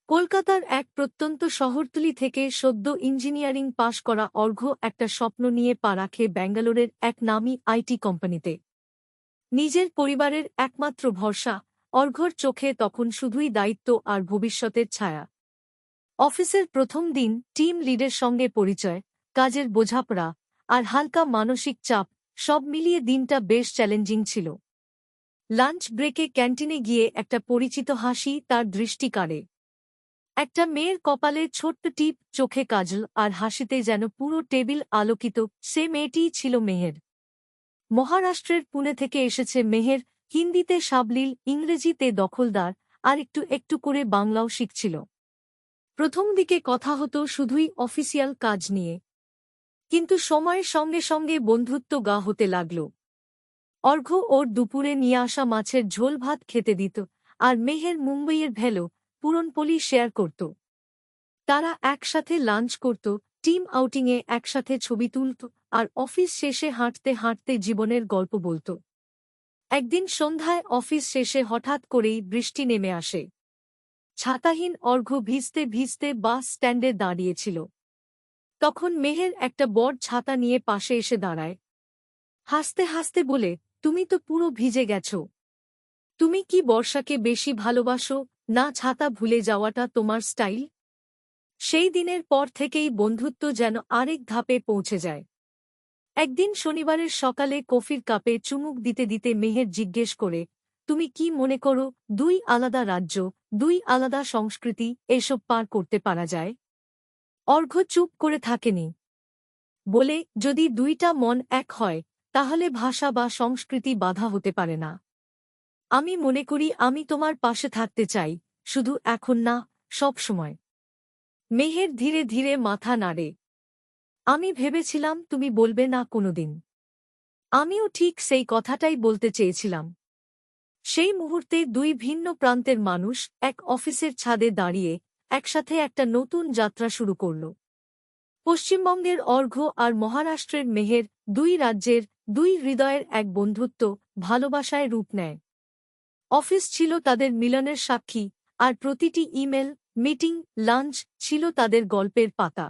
কলকাতার এক প্রত্যন্ত শহরতলি থেকে সদ্য ইঞ্জিনিয়ারিং পাশ করা অর্ঘ্য একটা স্বপ্ন নিয়ে পা রাখে ব্যাঙ্গালোরের এক নামী আইটি কোম্পানিতে। নিজের পরিবারের একমাত্র ভরসা, অর্ঘ্যর চোখে তখন শুধুই দায়িত্ব আর ভবিষ্যতের ছায়া। অফিসের প্রথম দিন, টিম লিডের সঙ্গে পরিচয়, কাজের বোঝাপড়া আর হালকা মানসিক চাপ, সব মিলিয়ে দিনটা বেশ চ্যালেঞ্জিং ছিল। লাঞ্চ ব্রেকে ক্যান্টিনে গিয়ে একটা পরিচিত হাসি তার দৃষ্টি কাড়ে। একটা মেয়ের কপালে ছোট্ট টিপ, চোখে কাজল আর হাসিতে যেন পুরো টেবিল আলোকিত। সে মেয়েটিই ছিল মেহের। মহারাষ্ট্রের পুনে থেকে এসেছে মেহের, হিন্দিতে সাবলীল, ইংরেজিতে দখলদার, আর একটু একটু করে বাংলাও শিখছিল। প্রথম দিকে কথা হতো শুধুই অফিসিয়াল কাজ নিয়ে, কিন্তু সময়ের সঙ্গে সঙ্গে বন্ধুত্ব গা হতে লাগল। অর্ঘ্য ওর দুপুরে নিয়ে আসা মাছের ঝোল ভাত খেতে দিত, আর মেহের মুম্বইয়ের ভেলো পুরনপোলি শেয়ার করত। তারা একসাথে লাঞ্চ করত, টিম আউটিংয়ে একসাথে ছবি তুলত, আর অফিস শেষে হাঁটতে হাঁটতে জীবনের গল্প বলত। একদিন সন্ধ্যায় অফিস শেষে হঠাৎ করেই বৃষ্টি নেমে আসে। ছাতাহীন অর্ঘ্য ভিজতে ভিজতে বাস স্ট্যান্ডে দাঁড়িয়েছিল। তখন মেহের একটা বড় ছাতা নিয়ে পাশে এসে দাঁড়ায়। হাসতে হাসতে বলে, তুমি তো পুরো ভিজে গেছ। তুমি কি বর্ষাকে বেশি ভালোবাসো, না ছাতা ভুলে যাওয়াটা তোমার স্টাইল? সেই দিনের পর থেকেই বন্ধুত্ব যেন আরেক ধাপে পৌঁছে যায়। একদিন শনিবারের সকালে কফির কাপে চুমুক দিতে দিতে মেহের জিজ্ঞেস করে, তুমি কি মনে করো, দুই আলাদা রাজ্য, দুই আলাদা সংস্কৃতি, এসব পার করতে পারা যায়? অর্ঘ্য চুপ করে থাকেনি। বলে, যদি দুইটা মন এক হয়, তাহলে ভাষা বা সংস্কৃতি বাধা হতে পারে না। আমি মনে করি আমি তোমার পাশে থাকতে চাই, শুধু এখন না, সব সময়। মেহের ধীরে ধীরে মাথা নাড়ে। আমি ভেবেছিলাম তুমি বলবে না কোনোদিন। আমিও ঠিক সেই কথাটাই বলতে চেয়েছিলাম। সেই মুহূর্তে দুই ভিন্ন প্রান্তের মানুষ এক অফিসের ছাদে দাঁড়িয়ে একসাথে একটা নতুন যাত্রা শুরু করল। পশ্চিমবঙ্গের অর্ঘ্য আর মহারাষ্ট্রের মেহের, দুই রাজ্যের, দুই হৃদয়ের এক বন্ধুত্ব, ভালোবাসায় রূপ নেয়। অফিস ছিল তাদের মিলনের সাক্ষী, আর প্রতিটি ইমেল, মিটিং, লাঞ্চ ছিল তাদের গল্পের পাতা।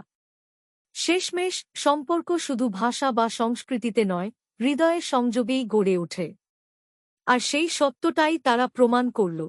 শেষমেশ সম্পর্ক শুধু ভাষা বা সংস্কৃতিতে নয়, হৃদয়ের সংযোগেই গড়ে ওঠে। আর সেই সত্যটাই তারা প্রমাণ করল।